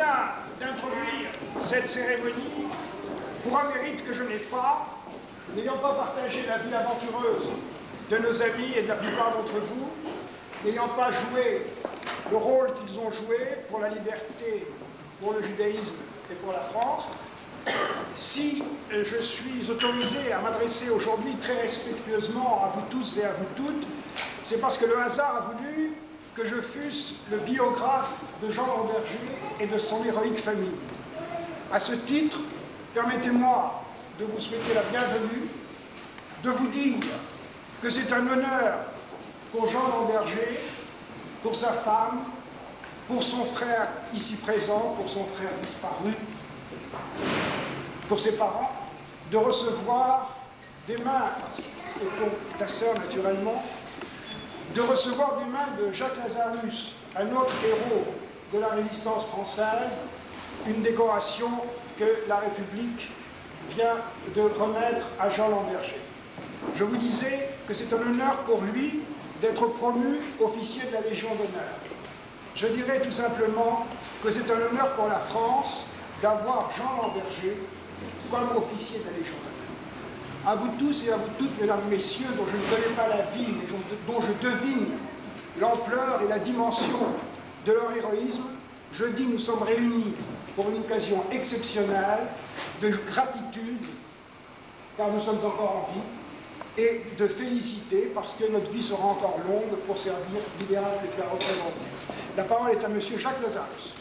viens d'introduire cette cérémonie pour un mérite que je n'ai pas, n'ayant pas partagé la vie aventureuse de nos amis et de la plupart d'entre vous, n'ayant pas joué le rôle qu'ils ont joué pour la liberté, pour le judaïsme et pour la France. Si je suis autorisé à m'adresser aujourd'hui très respectueusement à vous tous et à vous toutes, c'est parce que le hasard a voulu que je fusse le biographe de Jean Lamberger et de son héroïque famille. À ce titre, permettez-moi de vous souhaiter la bienvenue, de vous dire que c'est un honneur pour Jean Lamberger, pour sa femme, pour son frère ici présent, pour son frère disparu, pour ses parents, de recevoir des mains, et pour ta sœur naturellement, de recevoir des mains de Jacques Lazarus, un autre héros de la résistance française, une décoration que la République vient de remettre à Jean Lamberger. Je vous disais que c'est un honneur pour lui d'être promu officier de la Légion d'honneur. Je dirais tout simplement que c'est un honneur pour la France d'avoir Jean Lamberger comme officier de la Légion d'honneur. À vous tous et à vous toutes, mesdames, messieurs, dont je ne connais pas la vie, mais dont je devine l'ampleur et la dimension de leur héroïsme, je dis nous sommes réunis pour une occasion exceptionnelle de gratitude, car nous sommes encore en vie, et de féliciter, parce que notre vie sera encore longue pour servir l'idéal que tu as représenté. La parole est à M. Jacques Lazarus.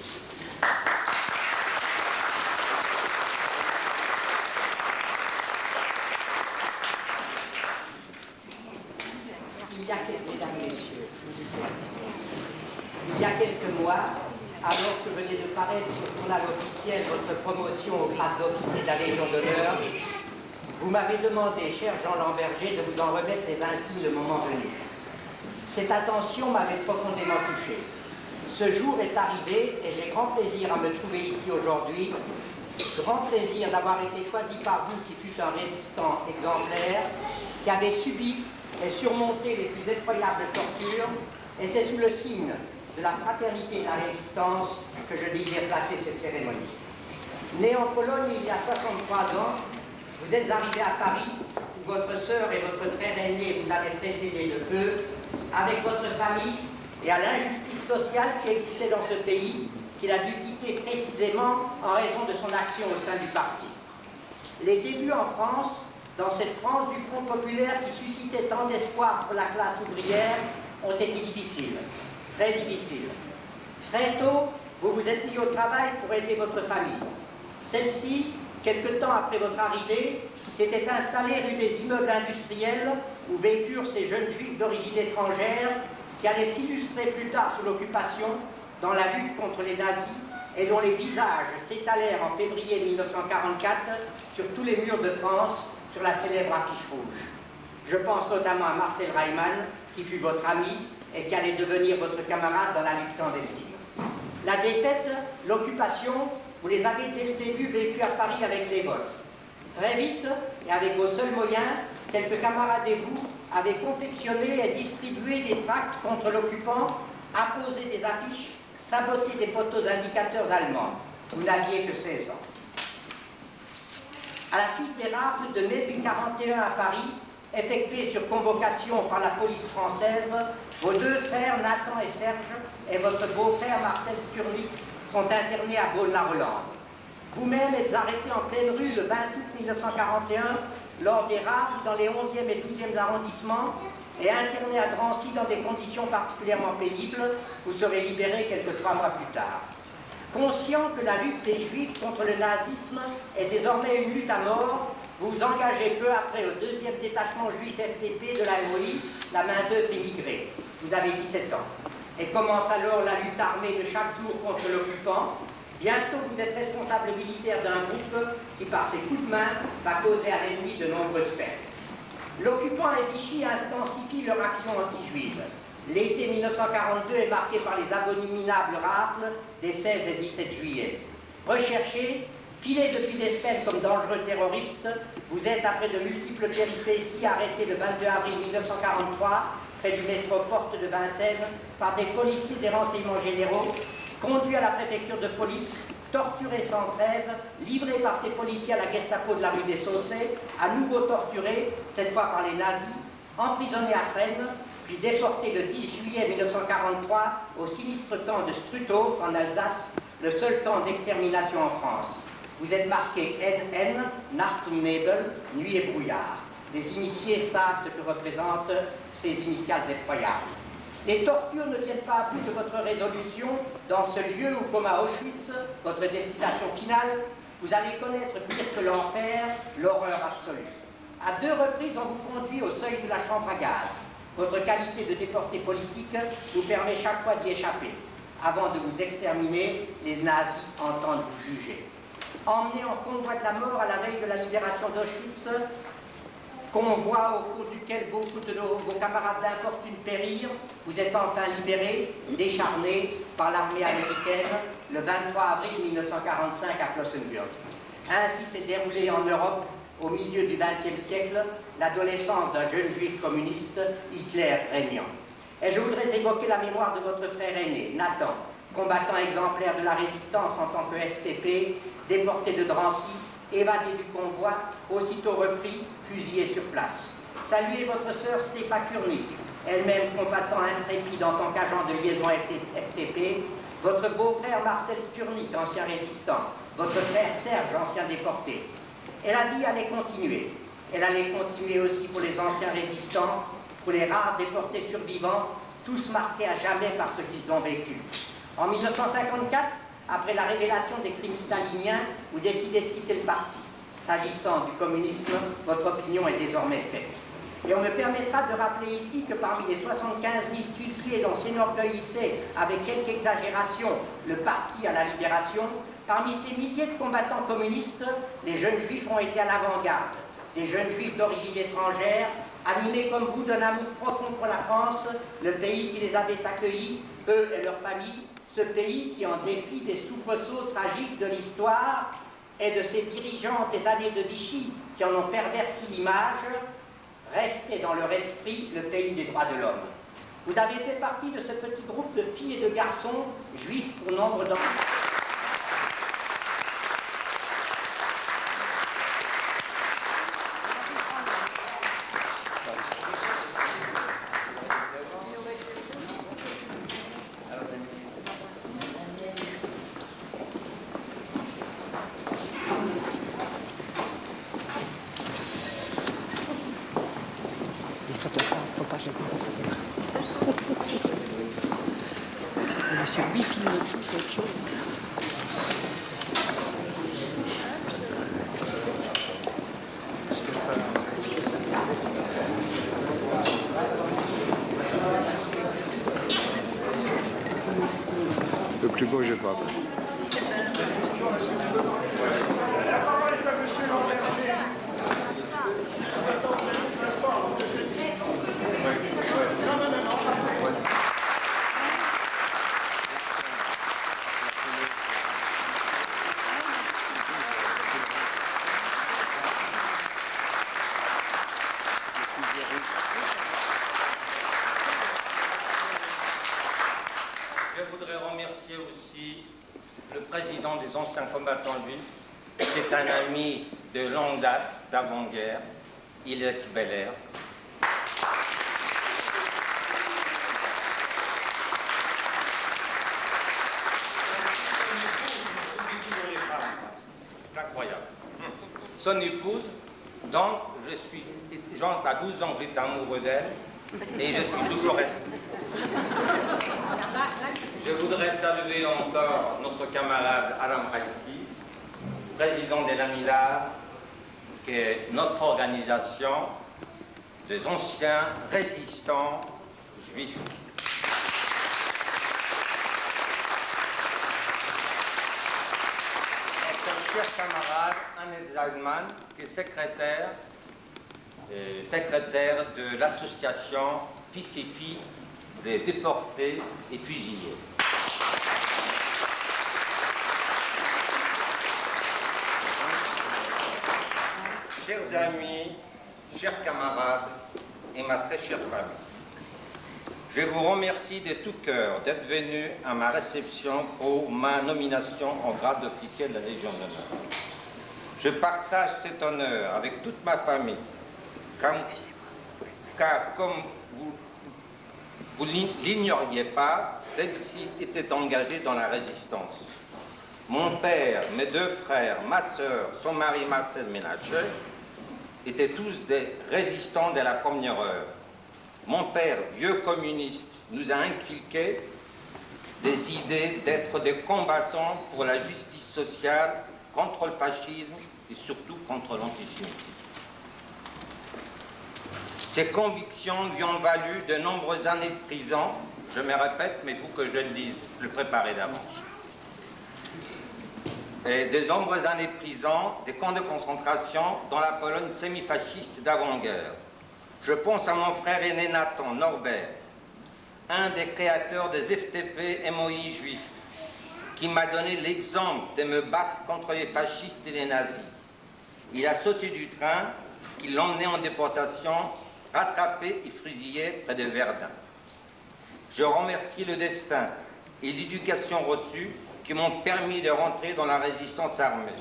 Il y a quelques mois, alors que venait de paraître au journal officiel votre promotion au grade d'officier de la Légion d'honneur, vous m'avez demandé, cher Jean Lamberger, de vous en remettre les insignes le moment venu. Cette attention m'avait profondément touché. Ce jour est arrivé et j'ai grand plaisir à me trouver ici aujourd'hui, grand plaisir d'avoir été choisi par vous qui fûtes un résistant exemplaire, qui avait subi et surmonté les plus effroyables tortures, et c'est sous le signe de la fraternité et de la résistance que je désire placer cette cérémonie. Né en Pologne il y a 63 ans, vous êtes arrivé à Paris, où votre sœur et votre frère aîné vous avaient précédé de peu, avec votre famille et à l'injustice sociale qui existait dans ce pays, qu'il a dû quitter précisément en raison de son action au sein du parti. Les débuts en France, dans cette France du Front populaire qui suscitait tant d'espoir pour la classe ouvrière, ont été difficiles, très difficiles. Très tôt, vous vous êtes mis au travail pour aider votre famille. Celle-ci, quelque temps après votre arrivée, s'était installée rue des Immeubles Industriels où vécurent ces jeunes juifs d'origine étrangère qui allaient s'illustrer plus tard sous l'occupation dans la lutte contre les nazis et dont les visages s'étalèrent en février 1944 sur tous les murs de France sur la célèbre affiche rouge. Je pense notamment à Marcel Reimann, qui fut votre ami et qui allait devenir votre camarade dans la lutte clandestine. La défaite, l'occupation, vous les avez dès le début vécues à Paris avec les vôtres. Très vite, et avec vos seuls moyens, quelques camarades et vous avez confectionné et distribué des tracts contre l'occupant, apposé des affiches, saboté des poteaux indicateurs allemands. Vous n'aviez que 16 ans. À la suite des rafles de mai 1941 à Paris, effectuées sur convocation par la police française, vos deux frères, Nathan et Serge, et votre beau-frère Marcel Sturlik sont internés à Beaune-la-Rolande. Vous-même êtes arrêté en pleine rue le 20 août 1941 lors des rafles dans les 11e et 12e arrondissements et interné à Drancy dans des conditions particulièrement pénibles. Vous serez libéré quelques 3 mois plus tard. Conscient que la lutte des Juifs contre le nazisme est désormais une lutte à mort, vous vous engagez peu après au 2e détachement juif FTP de la MOI, la main-d'œuvre immigrée. Vous avez 17 ans. Et commence alors la lutte armée de chaque jour contre l'occupant. Bientôt, vous êtes responsable militaire d'un groupe qui, par ses coups de main, va causer à l'ennemi de nombreuses pertes. L'occupant et Vichy intensifient leur action anti-juive. L'été 1942 est marqué par les abominables rafles des 16 et 17 juillet. Recherché, filé depuis des semaines comme dangereux terroriste, vous êtes, après de multiples péripéties, arrêté le 22 avril 1943, près du métro Porte de Vincennes, par des policiers des renseignements généraux conduit à la préfecture de police, torturé sans trêve, livré par ses policiers à la Gestapo de la rue des Saussets, à nouveau torturé, cette fois par les nazis, emprisonné à Fresnes, puis déporté le 10 juillet 1943 au sinistre camp de Struthof en Alsace, le seul camp d'extermination en France. Vous êtes marqué NN, Nacht und Nebel, nuit et brouillard. Les initiés savent ce que représentent ces initiales effroyables. Les tortures ne viennent pas à bout de votre résolution. Dans ce lieu où, comme à Auschwitz, votre destination finale, vous allez connaître pire que l'enfer, l'horreur absolue. À 2 reprises, on vous conduit au seuil de la chambre à gaz. Votre qualité de déporté politique vous permet chaque fois d'y échapper. Avant de vous exterminer, les nazis entendent vous juger. Emmené en convoi de la mort à la veille de la libération d'Auschwitz, convoi au cours duquel beaucoup de vos camarades d'infortune périrent, vous êtes enfin libéré, décharné par l'armée américaine le 23 avril 1945 à Flossenbürg. Ainsi s'est déroulée en Europe, au milieu du XXe siècle, l'adolescence d'un jeune juif communiste, Hitler régnant. Et je voudrais évoquer la mémoire de votre frère aîné, Nathan, combattant exemplaire de la résistance en tant que FTP, déporté de Drancy, évadé du convoi, aussitôt repris, fusillé sur place. Saluez votre sœur Stépa Kurnik, elle-même combattant intrépide en tant qu'agent de liaison FTP, votre beau-frère Marcel Sturnik, ancien résistant, votre frère Serge, ancien déporté. Et la vie allait continuer. Elle allait continuer aussi pour les anciens résistants, pour les rares déportés survivants, tous marqués à jamais par ce qu'ils ont vécu. En 1954, après la révélation des crimes staliniens, vous décidez de quitter le parti. S'agissant du communisme, votre opinion est désormais faite. Et on me permettra de rappeler ici que parmi les 75 000 fusillés dont s'enorgueillissait, avec quelque exagération, le parti à la libération, parmi ces milliers de combattants communistes, les jeunes juifs ont été à l'avant-garde. Des jeunes juifs d'origine étrangère, animés comme vous d'un amour profond pour la France, le pays qui les avait accueillis, eux et leurs familles, ce pays qui, en dépit des soubresauts tragiques de l'histoire et de ses dirigeants des années de Vichy qui en ont perverti l'image, restait dans leur esprit le pays des droits de l'homme. Vous avez fait partie de ce petit groupe de filles et de garçons, juifs pour nombre d'entre eux. Monsieur Biffy, c'est autre chose. Le plus beau, je crois. La parole est à monsieur Lamberger. Je voudrais remercier aussi le président des anciens combattants juifs. C'est un ami de longue date, d'avant-guerre, Ilek Beller. Incroyable. Son épouse, donc à 12 ans, j'étais amoureux d'elle, et je suis toujours resté. Je voudrais saluer encore notre camarade Aram Reski, président de l'AMILAR, qui est notre organisation des anciens résistants juifs. Notre cher camarade Annette Zalman, qui est secrétaire de l'association Fils et Filles des déportés et fusillés. Chers amis, chers camarades et ma très chère famille, Je vous remercie de tout cœur d'être venu à ma réception pour ma nomination au grade d'officier de la Légion d'honneur. Je partage cet honneur avec toute ma famille, car comme vous ne l'ignoriez pas, celle-ci était engagée dans la résistance. Mon père, mes deux frères, ma sœur, son mari Marcel Ménacher, étaient tous des résistants de la première heure. Mon père, vieux communiste, nous a inculqué des idées d'être des combattants pour la justice sociale, contre le fascisme et surtout contre l'antisémitisme. Ces convictions lui ont valu de nombreuses années de prison. Je me répète, mais il faut que je le dise, je le préparais d'avance. Et de nombreuses années de prison, des camps de concentration dans la Pologne semi-fasciste d'avant-guerre. Je pense à mon frère aîné Nathan Norbert, un des créateurs des FTP MOI juifs, qui m'a donné l'exemple de me battre contre les fascistes et les nazis. Il a sauté du train, il l'emmenait en déportation, rattrapé et fusillé près de Verdun. Je remercie le destin et l'éducation reçue qui m'ont permis de rentrer dans la résistance armée.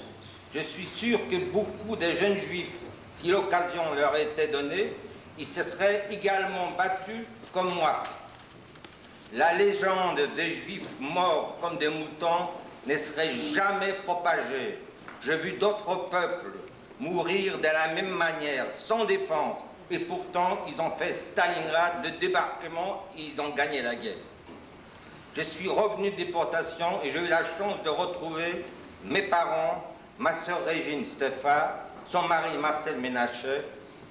Je suis sûr que beaucoup de jeunes juifs, si l'occasion leur était donnée, ils se seraient également battus comme moi. La légende des juifs morts comme des moutons ne serait jamais propagée. J'ai vu d'autres peuples mourir de la même manière, sans défense, et pourtant ils ont fait Stalingrad, le débarquement, et ils ont gagné la guerre. Je suis revenu de déportation et j'ai eu la chance de retrouver mes parents, ma sœur Régine Stéphane, son mari Marcel Ménacher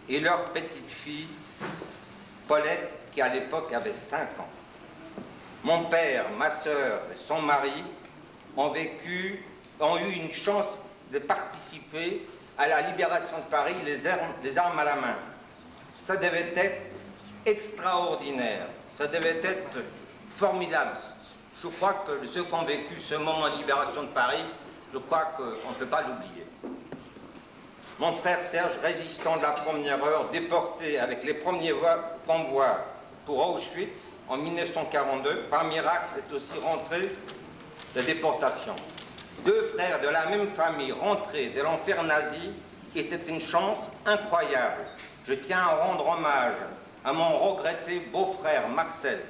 et leur petite fille Paulette qui à l'époque avait 5 ans. Mon père, ma sœur et son mari ont eu une chance de participer à la libération de Paris, les armes à la main. Ça devait être extraordinaire, ça devait être formidable. Je crois que ceux qui ont vécu ce moment de libération de Paris, je crois qu'on ne peut pas l'oublier. Mon frère Serge, résistant de la première heure, déporté avec les premiers convois pour Auschwitz en 1942, par miracle est aussi rentré de déportation. 2 frères de la même famille rentrés de l'enfer nazi était une chance incroyable. Je tiens à rendre hommage à mon regretté beau-frère Marcel,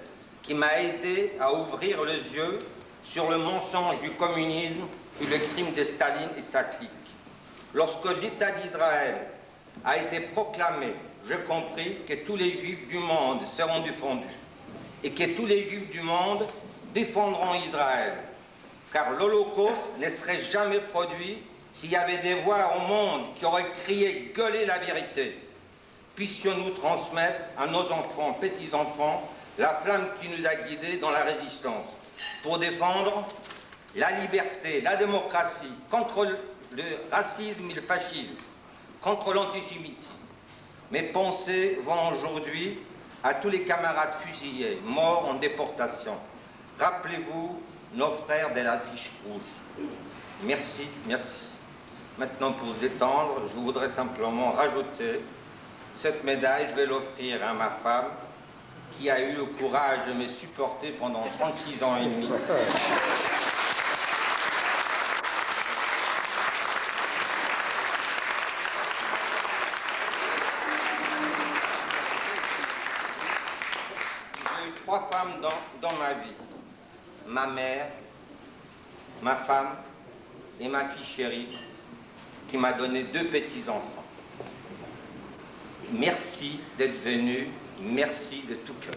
qui m'a aidé à ouvrir les yeux sur le mensonge du communisme et le crime de Staline et sa clique. Lorsque l'État d'Israël a été proclamé, j'ai compris que tous les Juifs du monde seront défendus et que tous les Juifs du monde défendront Israël. Car l'Holocauste ne serait jamais produit s'il y avait des voix au monde qui auraient crié, gueulé la vérité. Puissions-nous transmettre à nos enfants, petits-enfants, la flamme qui nous a guidés dans la résistance, pour défendre la liberté, la démocratie, contre le racisme et le fascisme, contre l'antisémitisme. Mes pensées vont aujourd'hui à tous les camarades fusillés, morts en déportation. Rappelez-vous nos frères de la fiche rouge. Merci, merci. Maintenant, pour détendre, je voudrais simplement rajouter cette médaille, je vais l'offrir à ma femme, qui a eu le courage de me supporter pendant 36 ans et demi. J'ai eu 3 femmes dans ma vie. Ma mère, ma femme et ma fille chérie, qui m'a donné 2 petits-enfants. Merci d'être venu, merci de tout cœur.